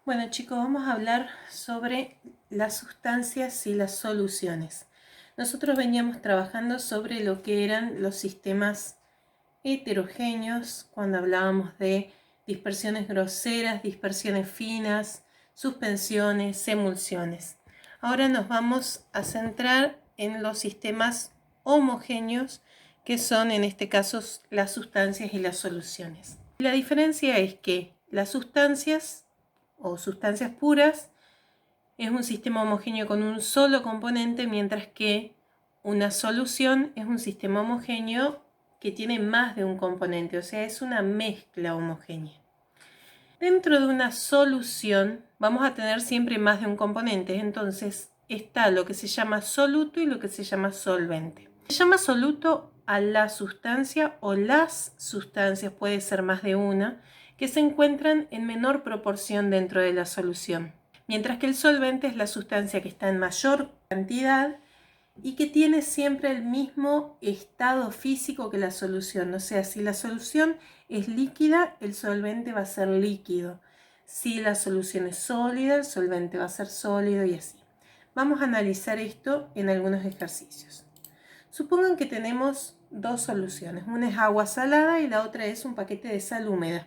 Bueno chicos, vamos a hablar sobre las sustancias y las soluciones. Nosotros veníamos trabajando sobre lo que eran los sistemas heterogéneos cuando hablábamos de dispersiones groseras, dispersiones finas, suspensiones, emulsiones. Ahora nos vamos a centrar en los sistemas homogéneos, que son en este caso las sustancias y las soluciones. La diferencia es que las sustancias o sustancias puras es un sistema homogéneo con un solo componente, mientras que una solución es un sistema homogéneo que tiene más de un componente, o sea, es una mezcla homogénea. Dentro de una solución vamos a tener siempre más de un componente, entonces está lo que se llama soluto y lo que se llama solvente. Se llama soluto a la sustancia o las sustancias, puede ser más de una, que se encuentran en menor proporción dentro de la solución, mientras que el solvente es la sustancia que está en mayor cantidad y que tiene siempre el mismo estado físico que la solución. O sea, si la solución es líquida, el solvente va a ser líquido. Si la solución es sólida, el solvente va a ser sólido y así. Vamos a analizar esto en algunos ejercicios. Supongan que tenemos dos soluciones. Una es agua salada y la otra es un paquete de sal húmeda.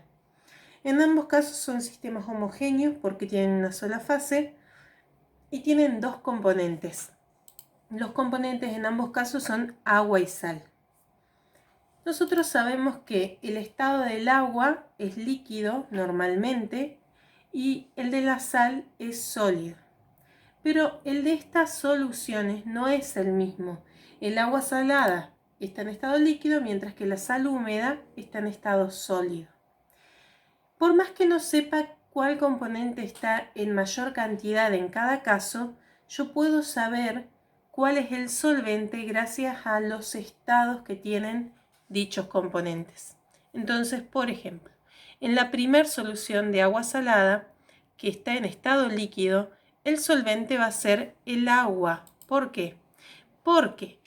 En ambos casos son sistemas homogéneos porque tienen una sola fase y tienen dos componentes. Los componentes en ambos casos son agua y sal. Nosotros sabemos que el estado del agua es líquido normalmente y el de la sal es sólido. Pero el de estas soluciones no es el mismo. El agua salada está en estado líquido, mientras que la sal húmeda está en estado sólido. Por más que no sepa cuál componente está en mayor cantidad en cada caso, yo puedo saber cuál es el solvente gracias a los estados que tienen dichos componentes. Entonces, por ejemplo, en la primera solución de agua salada, que está en estado líquido, el solvente va a ser el agua. ¿Por qué? Porque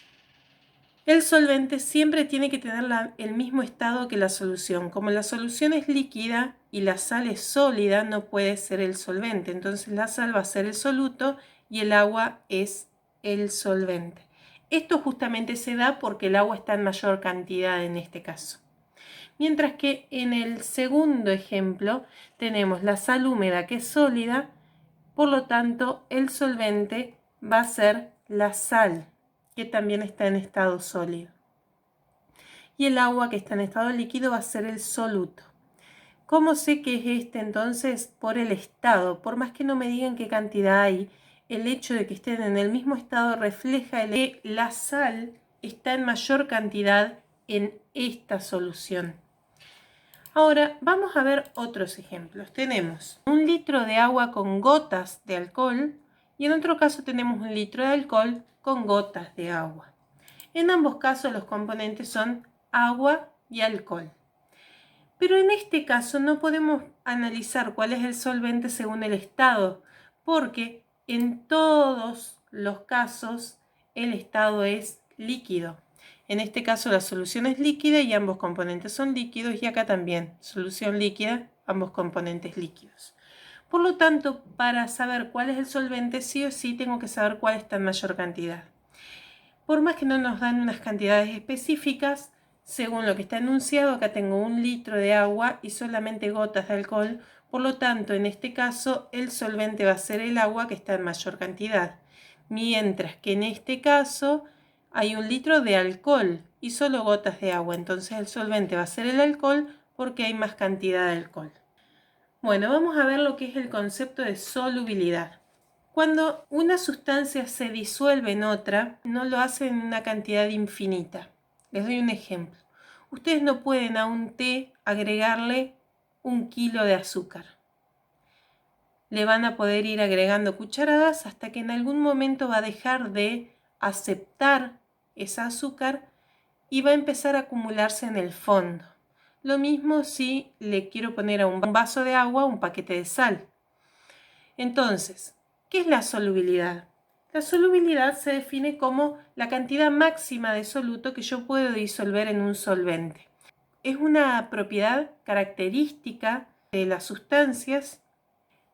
el solvente siempre tiene que tener el mismo estado que la solución. Como la solución es líquida y la sal es sólida, no puede ser el solvente. Entonces la sal va a ser el soluto y el agua es el solvente. Esto justamente se da porque el agua está en mayor cantidad en este caso. Mientras que en el segundo ejemplo tenemos la sal húmeda que es sólida, por lo tanto el solvente va a ser la sal, que también está en estado sólido. Y el agua que está en estado líquido va a ser el soluto. ¿Cómo sé que es este entonces? Por el estado. Por más que no me digan qué cantidad hay, el hecho de que estén en el mismo estado refleja que la sal está en mayor cantidad en esta solución. Ahora vamos a ver otros ejemplos. Tenemos 1 litro de agua con gotas de alcohol y en otro caso tenemos 1 litro de alcohol con gotas de agua. En ambos casos los componentes son agua y alcohol. Pero en este caso no podemos analizar cuál es el solvente según el estado, porque en todos los casos el estado es líquido. En este caso la solución es líquida y ambos componentes son líquidos, y acá también solución líquida, ambos componentes líquidos. Por lo tanto, para saber cuál es el solvente, sí o sí tengo que saber cuál está en mayor cantidad. Por más que no nos dan unas cantidades específicas, según lo que está enunciado, acá tengo 1 litro de agua y solamente gotas de alcohol. Por lo tanto, en este caso, el solvente va a ser el agua que está en mayor cantidad. Mientras que en este caso hay 1 litro de alcohol y solo gotas de agua. Entonces el solvente va a ser el alcohol porque hay más cantidad de alcohol. Bueno, vamos a ver lo que es el concepto de solubilidad. Cuando una sustancia se disuelve en otra, no lo hace en una cantidad infinita. Les doy un ejemplo. Ustedes no pueden a un té agregarle 1 kilo de azúcar. Le van a poder ir agregando cucharadas hasta que en algún momento va a dejar de aceptar esa azúcar y va a empezar a acumularse en el fondo. Lo mismo si le quiero poner a un vaso de agua un paquete de sal. Entonces, ¿qué es la solubilidad? La solubilidad se define como la cantidad máxima de soluto que yo puedo disolver en un solvente. Es una propiedad característica de las sustancias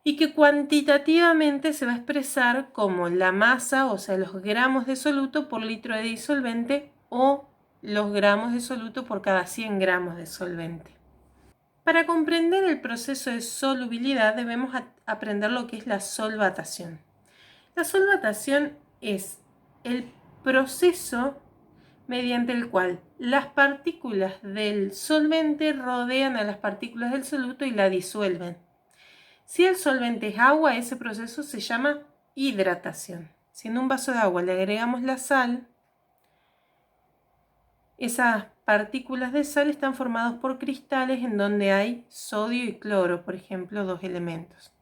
y que cuantitativamente se va a expresar como la masa, o sea, los gramos de soluto por litro de disolvente o los gramos de soluto por cada 100 gramos de solvente. Para comprender el proceso de solubilidad debemos aprender lo que es la solvatación. La solvatación es el proceso mediante el cual las partículas del solvente rodean a las partículas del soluto y la disuelven. Si el solvente es agua, ese proceso se llama hidratación. Si en un vaso de agua le agregamos la sal, esas partículas de sal están formadas por cristales en donde hay sodio y cloro, por ejemplo, dos elementos.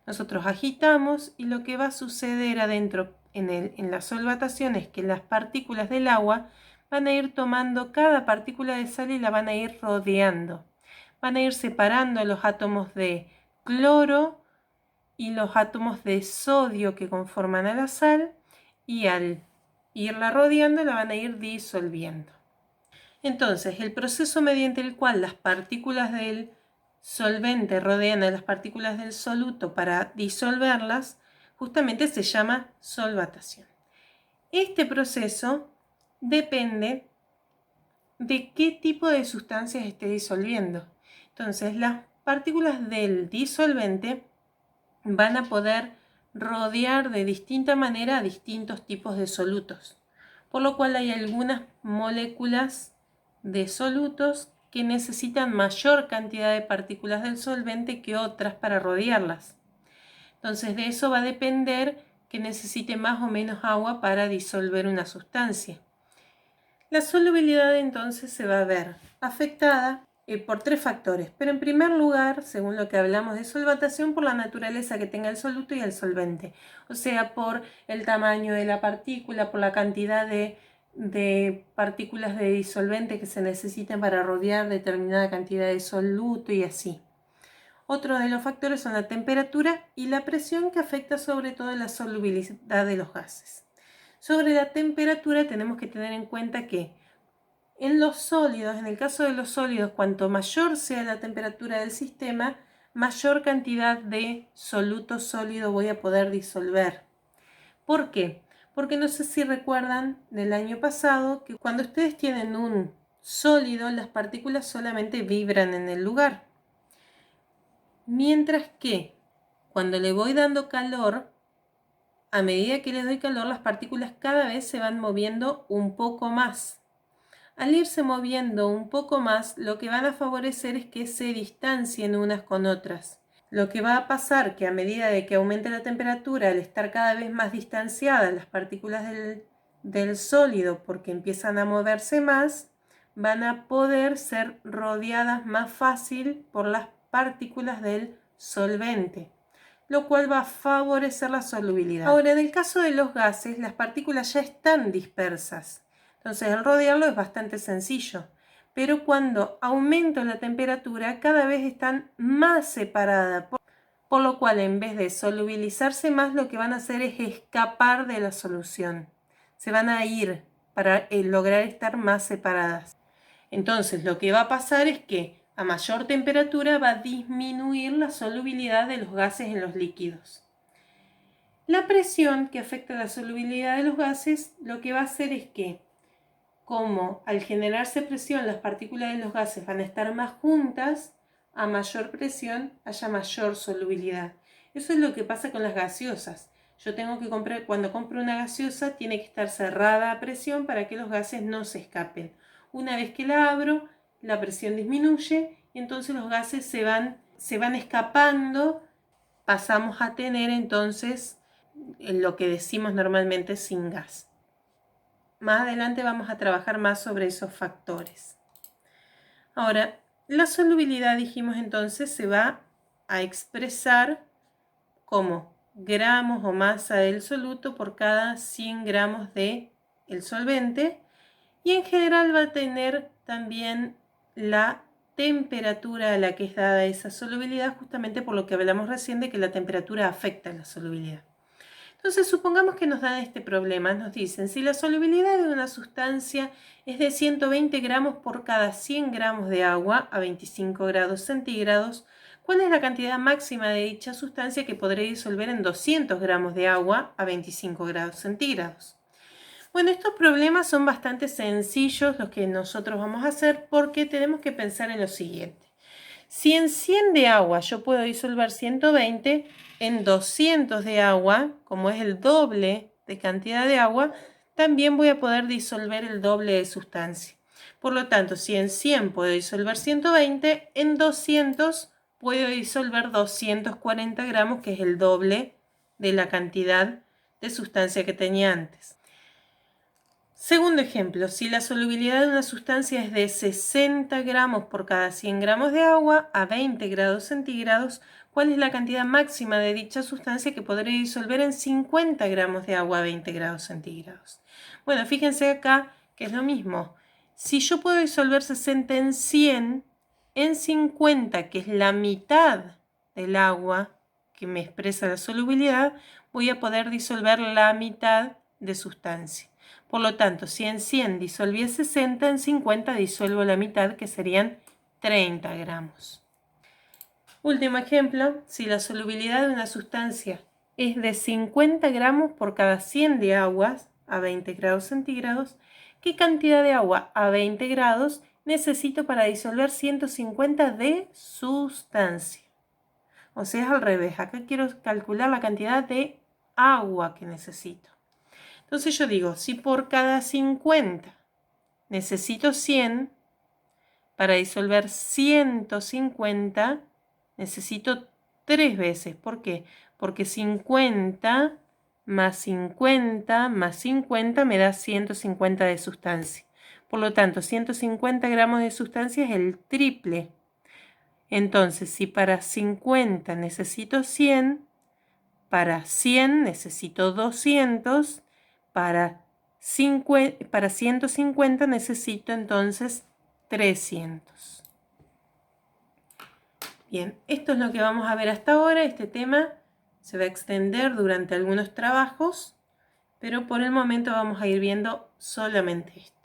Nosotros agitamos y lo que va a suceder adentro en la solvatación es que las partículas del agua van a ir tomando cada partícula de sal y la van a ir rodeando. Van a ir separando los átomos de cloro y los átomos de sodio que conforman a la sal, y al irla rodeando la van a ir disolviendo. Entonces, el proceso mediante el cual las partículas del solvente rodean a las partículas del soluto para disolverlas, justamente se llama solvatación. Este proceso depende de qué tipo de sustancias esté disolviendo. Entonces, las partículas del disolvente van a poder rodear de distinta manera a distintos tipos de solutos, por lo cual hay algunas moléculas de solutos que necesitan mayor cantidad de partículas del solvente que otras para rodearlas. Entonces de eso va a depender que necesite más o menos agua para disolver una sustancia. La solubilidad entonces se va a ver afectada por tres factores, pero en primer lugar, según lo que hablamos de solvatación, por la naturaleza que tenga el soluto y el solvente, o sea, por el tamaño de la partícula, por la cantidad de partículas de disolvente que se necesiten para rodear determinada cantidad de soluto y así. Otro de los factores son la temperatura y la presión, que afecta sobre todo la solubilidad de los gases. Sobre la temperatura tenemos que tener en cuenta que en los sólidos, en el caso de los sólidos, cuanto mayor sea la temperatura del sistema, mayor cantidad de soluto sólido voy a poder disolver. ¿Por qué? Porque no sé si recuerdan del año pasado que cuando ustedes tienen un sólido, las partículas solamente vibran en el lugar. Mientras que cuando le voy dando calor, a medida que les doy calor, las partículas cada vez se van moviendo un poco más. Al irse moviendo un poco más, lo que van a favorecer es que se distancien unas con otras. Lo que va a pasar que a medida de que aumente la temperatura, al estar cada vez más distanciadas las partículas del sólido, porque empiezan a moverse más, van a poder ser rodeadas más fácil por las partículas del solvente, lo cual va a favorecer la solubilidad. Ahora, en el caso de los gases, las partículas ya están dispersas. Entonces el rodearlo es bastante sencillo, pero cuando aumento la temperatura cada vez están más separadas, por lo cual en vez de solubilizarse más, lo que van a hacer es escapar de la solución. Se van a ir para lograr estar más separadas. Entonces lo que va a pasar es que a mayor temperatura va a disminuir la solubilidad de los gases en los líquidos. La presión que afecta la solubilidad de los gases lo que va a hacer es que, como al generarse presión las partículas de los gases van a estar más juntas, a mayor presión haya mayor solubilidad. Eso es lo que pasa con las gaseosas. Yo tengo que comprar, cuando compro una gaseosa, tiene que estar cerrada a presión para que los gases no se escapen. Una vez que la abro, la presión disminuye y entonces los gases se van escapando. Pasamos a tener entonces lo que decimos normalmente sin gas. Más adelante vamos a trabajar más sobre esos factores. Ahora, la solubilidad, dijimos entonces, se va a expresar como gramos o masa del soluto por cada 100 gramos de el solvente, y en general va a tener también la temperatura a la que es dada esa solubilidad, justamente por lo que hablamos recién de que la temperatura afecta a la solubilidad. Entonces supongamos que nos dan este problema, nos dicen si la solubilidad de una sustancia es de 120 gramos por cada 100 gramos de agua a 25 grados centígrados, ¿Cuál es la cantidad máxima de dicha sustancia que podré disolver en 200 gramos de agua a 25 grados centígrados? Bueno, estos problemas son bastante sencillos los que nosotros vamos a hacer porque tenemos que pensar en lo siguiente. Si en 100 de agua yo puedo disolver 120, en 200 de agua, como es el doble de cantidad de agua, también voy a poder disolver el doble de sustancia. Por lo tanto, si en 100 puedo disolver 120, en 200 puedo disolver 240 gramos, que es el doble de la cantidad de sustancia que tenía antes. Segundo ejemplo, si la solubilidad de una sustancia es de 60 gramos por cada 100 gramos de agua a 20 grados centígrados, ¿cuál es la cantidad máxima de dicha sustancia que podré disolver en 50 gramos de agua a 20 grados centígrados? Bueno, fíjense acá que es lo mismo. Si yo puedo disolver 60 en 100, en 50, que es la mitad del agua que me expresa la solubilidad, voy a poder disolver la mitad de sustancia. Por lo tanto, si en 100 disolví 60, en 50 disuelvo la mitad, que serían 30 gramos. Último ejemplo, si la solubilidad de una sustancia es de 50 gramos por cada 100 de aguas a 20 grados centígrados, ¿qué cantidad de agua a 20 grados necesito para disolver 150 de sustancia? O sea, es al revés. Acá quiero calcular la cantidad de agua que necesito. Entonces yo digo, si por cada 50 necesito 100, para disolver 150 necesito 3 veces. ¿Por qué? Porque 50 más 50 más 50 me da 150 de sustancia. Por lo tanto, 150 gramos de sustancia es el triple. Entonces, si para 50 necesito 100, para 100 necesito 200, para 150 necesito entonces 300. Bien, esto es lo que vamos a ver hasta ahora. Este tema se va a extender durante algunos trabajos, pero por el momento vamos a ir viendo solamente esto.